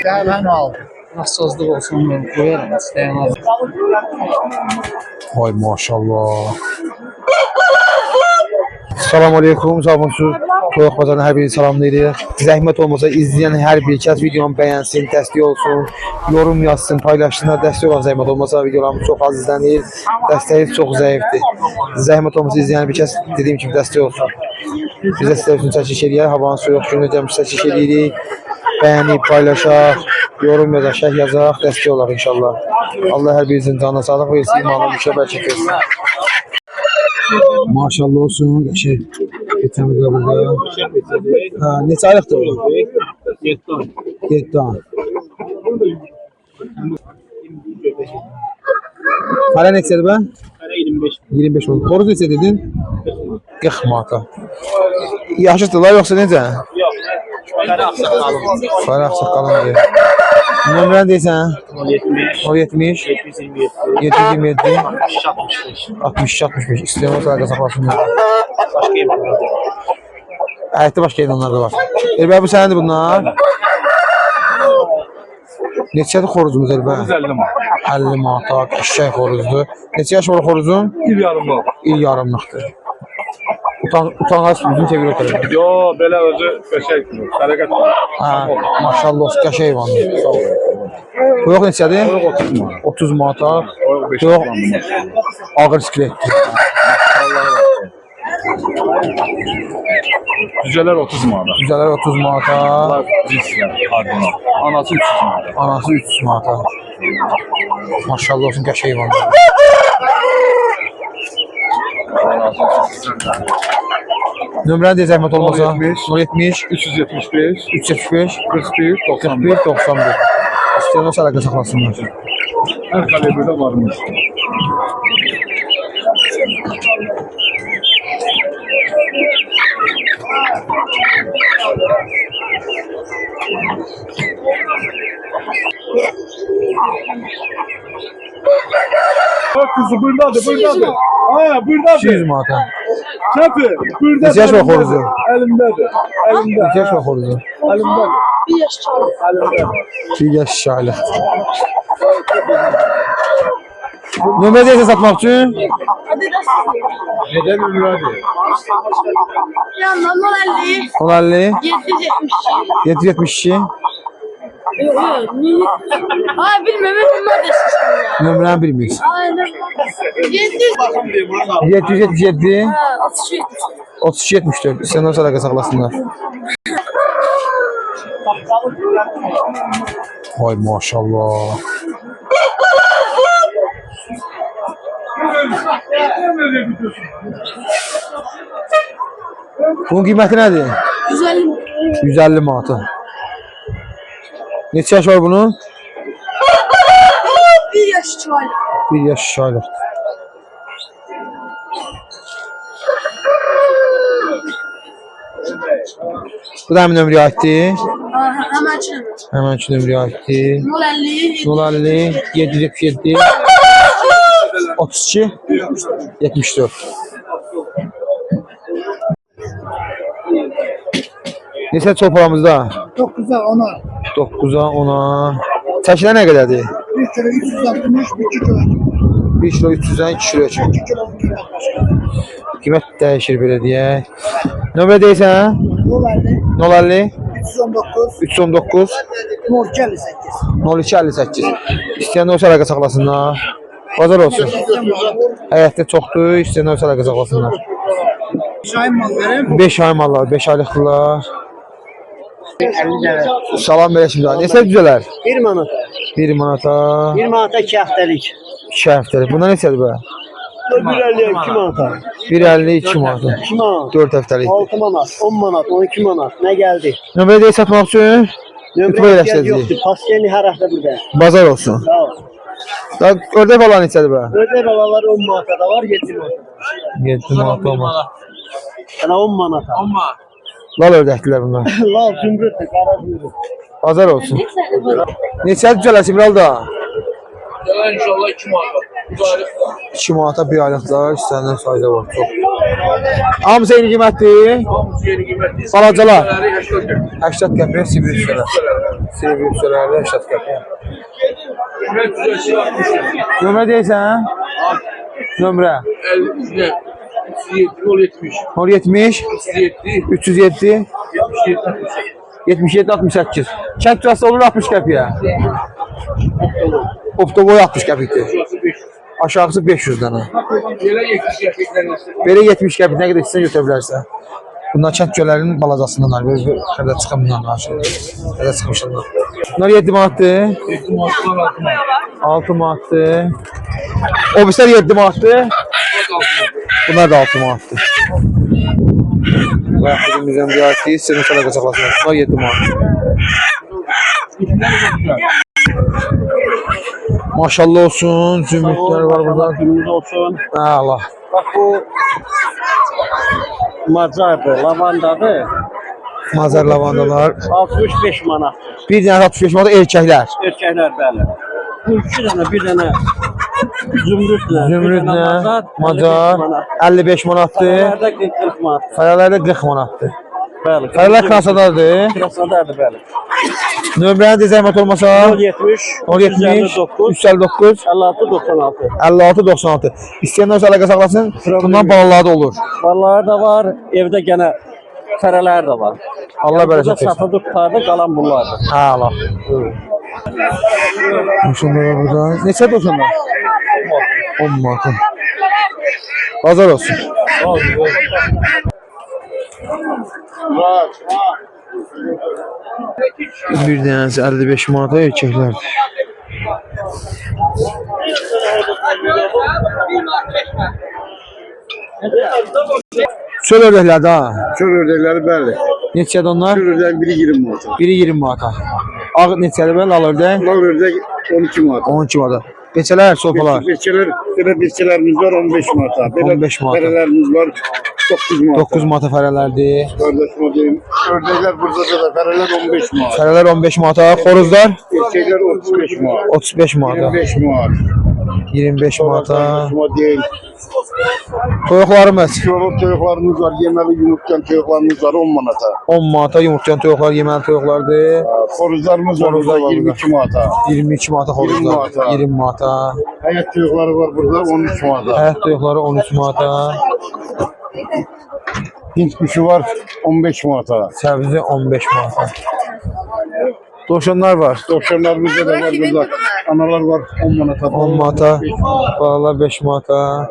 Ben al. Nasılsızlık olsun, koyarım isteyen al. Vay maşallah. Salam aleykum, sabınsız. Toyuq Bazarına hər birini salamlayırıq. Zəhmət olmasa izləyən hər bir kəs videomu bəyənsin, dəstək olsun, yorum yazsın, paylaşsınlar, dəstək olan zəhmət olmasa videolarımız çox az izlənir, dəstəyiniz çox zəifdir. Zəhmət olmasa izləyən bir kəs dediyim kimi dəstək olsun. Bizə sizlər üçün çəkiş eləyək, havanın soyuq günü cəmsi çəkiş eləyirik. Bəyənib, paylaşaq, yorum yazaq, şərh yazaq, dəstək olaq inşallah. Allah hər birinizin canına sağlıq versin, imanla müşəbbət versin. Maşallah olsun, qəşəng. Geçen bir burada. Neçə aylıqdır o? 7 ay. Para neçədir bə? 25 oldu. Xoruz neçə dedin? 40 manata. Yaşıdırlar yoxsa necə? Yox. Fərə ağsaqqalın deyir. Nömrəni deyirsən? 070 727 60-65. İstəyən olsa əlqə saxlasınlar. Əyətdə başqa edanlar da var. Elbə bu sənədir bunlar? Neçədir xoruzumuz Elbə? 50 manata, qəşəng xoruzdur. Neçə yaş var xoruzun? İl yarımlıq. İl yarımlıqdır. Utanğaç üzünü çevir oturur. Yo, belə özü qəşəngdir. Fərəqət var. Maşallah olsun, qəşəng heyvandır. Toyuq neçədir? 30 manata. Toyuq ağır skeletdir. Cücələr 30 manata. Cücələr 30 manata. Bunlar cinslər, ardına. Anası 300 manata. Anası 300 manata. Maşallah olsun, qəşəng heyvandır. Nömrəni deyə zəhmət olmasa 070 375 375 41 41 91. İstəyən olsa əlaqə saxlasınlar. Hər kalibrdə varmış. Bak kızı buradadır. Ha, buradadır. 200 manata. Çapı, buradadır. Neçə yaş var xoruzu? Elimdedir. Elimde. Neçə yaş var xoruzu? Elimdedir. 1 yaş çaldı. Elimde. 1 yaş şahlı. Nömrə deyirsə satmaq üçün? Neden ünlüdür? Yandan 50. 1050 772. 772 Yok. Ay bilmem bunlar da şişman ya. nömrəni bilmirik. Aynen. 700. 777 Ha 33. 32 74. İstəyən olsa əlaqə saxlasınlar. Vay maşallah. Bunun qiyməti nədir? 150. 150 manata. Neçə yaş var bunun? 1 yaş çaldı. 1 yaş şaylıq. Bu da həmin nömrəyə aiddir. Hemen çevirme. Həmin ki nömrəyə aiddir. 050. 050 777 32 74. Neçə çoparamızda? 9'a 10'a. 9'a 10'a. Çəkilər nə qədərdir? 1 kilo 360, 2 kilo. 1 kilo 300'dən 2 kilo üçün. 2 kilo Qiymət dəyişir belə deyək. Nömrə deyirsən? 050 319, 319 058. 0258. İstəyən olsa əlaqə saxlasınlar. Bazar olsun. Həyətdə çoxdur, istəyən olsa əlaqə saxlasınlar. Şahin malları 5 ay mallar, 5 aylıqlar. 50 lira. Salam belə şimdi. Neçə cücələr? 1 manata. 1 manata, 1 manata 2 haftalık. 2 həftəlik. Bunda neçədir bə? 150 2 manata. 1.50 2 manata. 2 manat. 4 həftəlik. 6 manat, 10 manat, 12 manat. Ne geldi? Nömrə deyə satmaq üçün YouTube Nömrə eləşdirəcəyik. yoktu. Paskeni her hafta burada. Bazar olsun. Sağ ol. Da ördək balan neçədir bə? Öde babalar 10 manata da var, 7 manata. 7 manat olmaz. Sana 10 manata. Lal ördəkdilər bunlar. Lal zümrüt, kara zümrüt. Bazar olsun. Neçə cücələr Simralda? İnşallah 2 manata. 2 manata bir aylıqlar istənilən sayda var. Çox. Hamısı eyni qiymətdir. Balacalar 80 qəpiyə sivri üstələr. Sivri üstələrdə 80 qəpiyə. Nömrə deyirsən? Nömrə 070 307 77 68. Kənd kürəsi olur 60 qəpiyə. Optoboy 60 qəpikdir. Aşağısı 500 dənə. Belə 70 qəpik nə qədər istəyirsən götürə bilərsən. Bunlar kənd göllərinin balacasındanlar. Böyle şurada çıxan bundan aşağı. Belə çıxmışlar. Bunlar 7 manatdır. 6 manatdır. O bizlər 7 manatdır. Bunlar da 6 manatdır. Bayağı bizimizdən bir artı istəyirəm şöyle qaçaqlasınlar. Bunlar 7 manatdır. Maşallah olsun, zümrütler var burada. Günümüz olsun. Allah. Bak bu macardır, lavandadır. Mazar lavandalar. 65 manat. Bir dənə 65 manat erkəklər. Erkəklər bəli. Bu iki dənə, bir dənə zümrütlə, Zümrütlə, macar 55 manatdır. Fərələrdə 40 manat. Fərələrdə 40 manatdır. Bəli. Fərələr krasadardır. Krasadardır bəli. Nömrəni də zəhmət olmasa 070 070 359 56 96. 56 96. İstəyənlər olsa əlaqə saxlasın. Bundan balaları da olur. Balalar da var, evdə gənə fərələr də var. Allah bərəkət Burada versin. satıldı qutarda qalan bunlardır. Ha Allah. Şunlar burada. Neçədir o şunlar? 10 manat. Bazar olsun. Bir dənəsi 55 manata erkəklərdir. Çöl ördəklər də ha. Çöl ördəkləri bəli. Neçədir onlar? Çöl ördəyin biri 20 manat. Biri 20 manata. Ağ neçədir belə lal ördək? Lal ördək 12 manat. 12 manata. Beçələr, sopalar. Beçələr, belə beçələrimiz var 15 manata. Belə 15 manata. fərələrimiz var 9 manata. 9 manata fərələrdir. Qardaşıma deyim. Ördəklər burada da fərələr 15 manat. Fərələr 15 manata. Xoruzlar Erkəklər 35 manat. 35 manata. 25 manat. 25 manata. Qardaşıma deyim. Toyuqlarımız Toyuqlarımız var, yeməli yumurtlayan toyuqlarımız var 10 manata. 10 manata yumurtlayan toyuqlar, yeməli toyuqlardır. Xoruzlarımız var burada 22 manata. 22 manata xoruzlar. 20 manata. Həyət toyuqları var burada 13 manata. Həyət toyuqları 13 manata. Hint kuşu var 15 manata. Səbzi 15 manata. Dovşanlar var. Dovşanlarımız da var burada. Analar var 10 manata. 10 manata. Balalar 5 manata.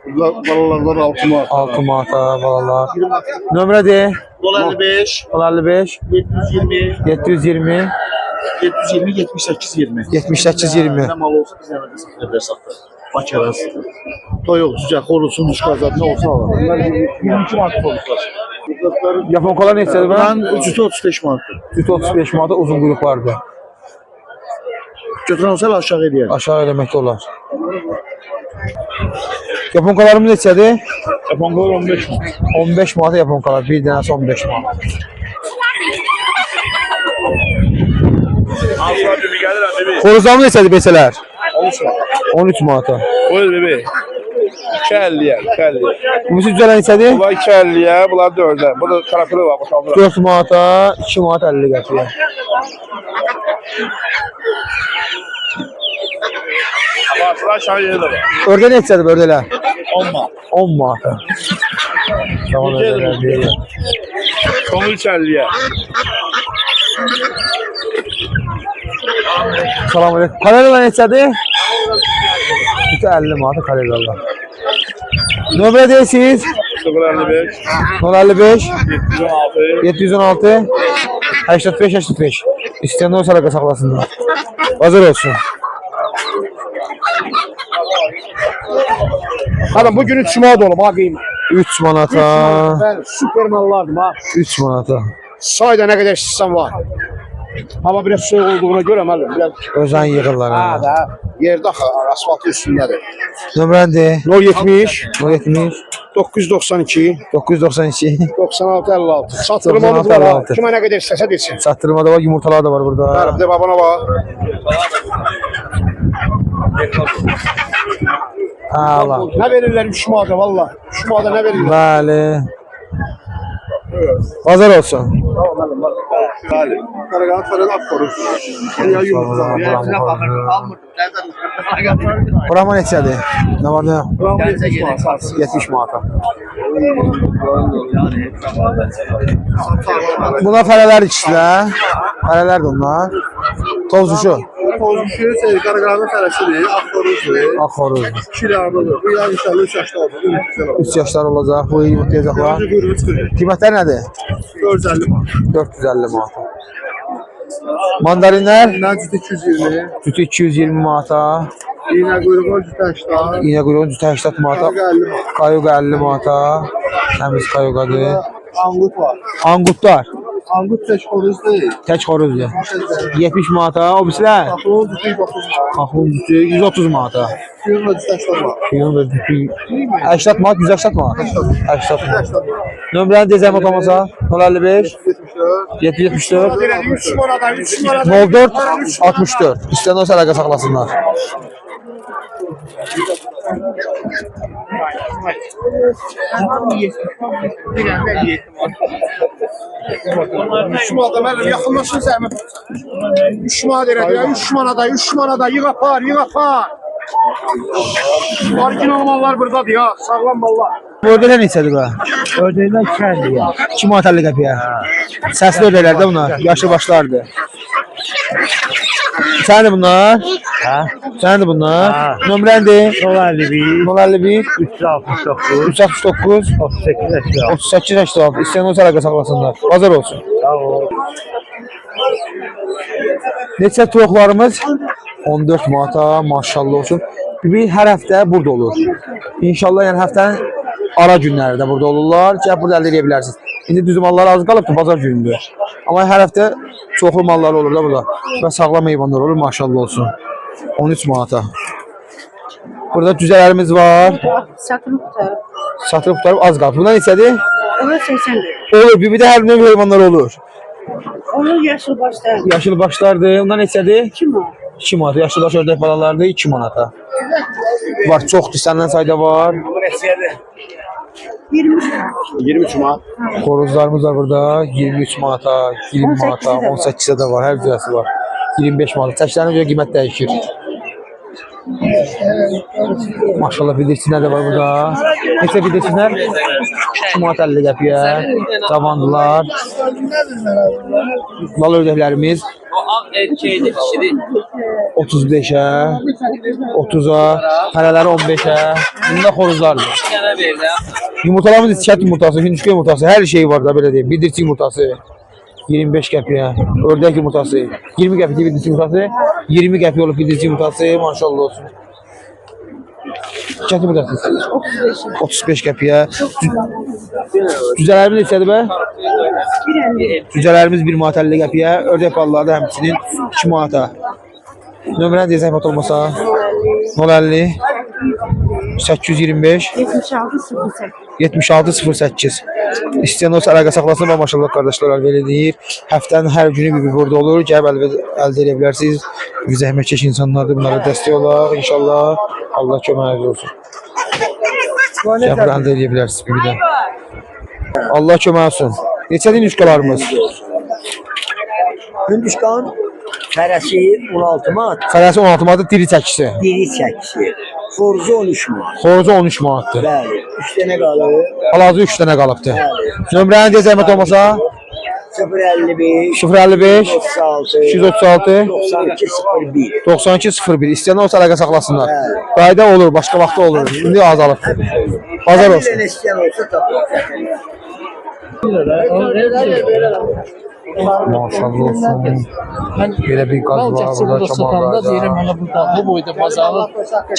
Burada balalar var 6 manata. 6 manata balalar. Nömrə de. 55, 55 720, 720 720, 78, 20. 78 20. Ne mal olsa biz yanında satılır satır. Bakı arası. Toyuq, sıcaq, xorusun, duşqazat ne olsa alır. Bunlar 22 manat olmuşlar. Yaponkalar neçədir Ben ben? cütü 35 manatdır. Cütü 35 manata uzun quyruqlardır. Götürən olsa aşağı eləyər. Aşağı eləməkdə olar. Yaponkalarımız neçədir? Yaponqalar 15 manat. 15 manata yaponkalar. Bir dənəsi 15 manat. Xoruzlarımız neçədir beçələr? 13 manata. Buyur bebe. 2.50'ye, 2.50'ye. Bu sütçələr neçədir? Bunlar 2.50'ye, bunlar 4'e. Bu da karakırı var, boşaldır. 4 manata, 2 manat 50 qəpiyə. Ama aşağı yeri de var. Ördə neçədir ördələr? 10 manat. 10 manata. Tamam ördələr deyirlər. Sonu 3.50'ye. Salam aleyküm. Kaloriyalar neçədir? 50 manata kaloriyalar. Nömrə deyirsiniz? 0.55. 055 716. 716 85 85. İstəyənlər olsa əlaqə saxlasınlar. Hazır olsun. Adam bugün 3 manat olub ha qiyim. 3 manata. Ben süper mallardım ha. 3 manata. Sayda ne kadar sistem var. Hava biraz soğuk olduğuna göre məlim biraz Özən yığırlar. ha da yerde asfaltın üstündedir. Nömrəndi? 070 070 992 992 96 56. Satırım 96, onu var. 56. Kime ne kadar istese desin. Çatdırma da var, yumurtalar da var burada. Bəli, bir de babana bak. Ha, Allah. Ne verirler 3 manata valla. 3 manata ne verirler? Bəli. Bazar olsun. Karagana falan akkoruz. Ya yumurta. Ya içine bakır. Almır. Burama neçədir? Nə var nə? 70 manata. Buna fərələr içdilər. Fərələr də onlar. Tozuşu. Pozuşu Karagana'nın fərəsidir. Akkoruzdur. Axoruz. 2 lirədir. Bu ya inşallah 3 yaşda olacaq. 3 yaşlar olacaq. Bu yumurtlayacaqlar. Kuyruğu çıxır. Qiymətlər nədir? 450 manat. 450 manata. Mandarinlər Nəcid 220. cütü 220 manata. İğne kuyruğu 180. İğne quyruğun cütü 80 manata. Karga 50 manat. Kayuq 50 manata. Təmiz kayuqadır. Angut var. Anqutlar. Angut tek horuz değil. Tək xoruzdur. 70 manata. O birisilər Taxılın düzü bakın. axılın cütü 130 manata. Kuyruğu 180 manat. Quyruğun da cütü 80 manat, 180 manat. 80 manat. Nömrəni deyəcəm otomasa 055 74. 774 3 manata 3 manata. 04 64. İstəyən olsa əlaqə saxlasınlar. Üç manata müəllim yaxınlaşın zəhmət. 3 manat elədi ya 3 manata 3 manata yığ apar yığ apar. Orijinal mallar buradadır ya sağlam mallar. Ördəklər neçədir bə? Ördəklər kəndi ya. 2 manat 50 qəpiyə. Səsli ördəklər də bunlar. Yaşlı başlardır. Səndir bunlar? Hə? Səndir bunlar? Nömrəndir? 51, 051 369, 369 38 yaşa. 38 86. İstəyən olsa əlaqə saxlasınlar. Bazar olsun. Sağ ol. Neçə toyuqlarımız? 14 manata maşallah olsun. Bir hər həftə burada olur. İnşallah yəni həftənin ara günləri də burada olurlar. Gəlib burada əldə edə bilərsiniz. İndi düzü mallar az qalıbdır, bazar günüdür. Amma hər həftə çoxlu mallar olur da burada. Və sağlam heyvanlar olur, maşallah olsun. 13 manata. Burada düzələrimiz var. Satılık tutarım. Satılıb tutarıb az qalıb. Bunlar neçədir? Ona 80 lira. Olur, bir də hər növ heyvanlar olur. Onun yaşlı başlar. Yaşıl başlardır. Bunlar neçədir? 2 manat. 2 manata. Yaşıl baş ördək balalardır 2 manata. Var, çoxdur. Səndən sayda var. 23 manat. Xoruzlarımız var burada. 23 manata, 20 manata, 18'e de var. Hər cürəsi var. 25 manata. Çəklərinə görə qiymət dəyişir. Maşallah bildirçinlər də var burada. Neçə bildirçinlər? 2 manat 50 qəpiyə. Cavandılar. Lal ördəklərimiz 35'ə, 30'a, fərələri 15'ə. Bunda xoruzlardır. Yumurtalarımız içkət yumurtası, hündüşkə yumurtası, hər şey var da belə deyim. Bildirçin yumurtası 25 qəpiyə, ördək yumurtası 20 qəpiyə bildirçin yumurtası, 20 qəpiyə olub bildirçin yumurtası, maşallah olsun. İçkət yumurtası 35 qəpiyə. Cüzələrimiz neçədir bə? Cüzələrimiz 1 manat 50 qəpiyə, ördək balları da həmçinin 2 manata. Nömrəni deyəcək zəhmət olmasa 050 825 7608. İstəyən olsa əlaqə saxlasın və maşallah qardaşlar əldə edir. Həftənin hər günü bir burada olur. Gəlib əldə edə bilərsiniz. Biz zəhmətkeş insanlardır. Bunlara dəstək olaq. İnşallah Allah köməyiniz olsun. Gəlib əldə edə bilərsiniz bir də. Allah kömək olsun. Neçədir nüşqalarımız? Hündüşkan fərəsi 16 manat, Fərəsi 16 manatdır, diri çəkisi. diri çəkisi. Xoruzu 13 manat. Xoruzu 13 manatdır. Bəli, 3 dənə qalır. Hal-hazırda 3 dənə qalıbdır. Nömrəni deyə zəhmət olmasa 055 055 36 236 9201. 9201. İstəyən olsa əlaqə saxlasınlar. Qayda olur, başqa vaxtda olur. İndi azalıbdır. Bazar olsun. Bir dənə istəyən olsa tapır. Maşallah olsun. Belə bir qaz var burada satanda deyirəm Çamallarda. mənə burada bu boyda bazarı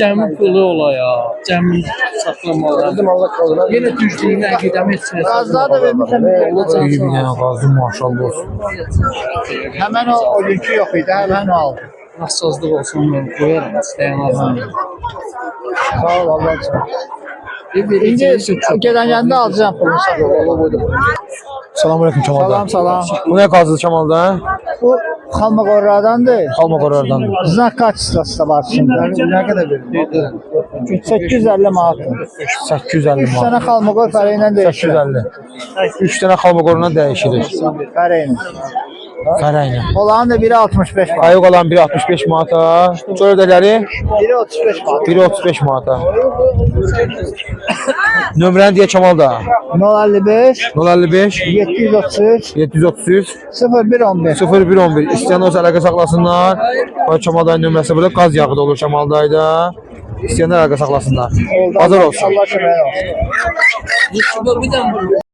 cəmi pulu ola ya. Cəmi saxlamalar. Yenə düzlüyünə gedəm etsin. Qazlar da vermişəm. İyi bir dənə qazdı maşallah olsun. Həmən o günkü yox idi, həmən aldı. Nasazlıq olsun, qoyarım istəyən adam. Sağ ol, Allah üçün. İndi Gedən gəndə alacağım pulunu sağ ol. Selamünaleyküm Çamalda. Salam, salam. Bu ne qazdı Çamalda? Bu Xalma Qorradandır. Xalma Qorradandır. Znak kaç sırası var şimdi? Ne kadar verir? 850 manat. 850 3 manat. dənə xalmaqor fərə ilə dəyişir. 850. 3 dənə xalmaqorundan dəyişilir. Fərə ilə. Fərə ilə. Olanın da biri 65 manat. Ayıq olan biri 65 manata. Çördələri Biri 35 manat. biri 35 manata. Nömrəni deyə Kamal da. 055 055 733 733 0111. 0111. İstəyən olsa əlaqə saxlasınlar. Bax Kamal dayın nömrəsi burada qaz yağı da olur Kamal dayda. İstəyənlər əlaqə saxlasınlar. Hazır olsun. Allah kömək olsun. Bir dənə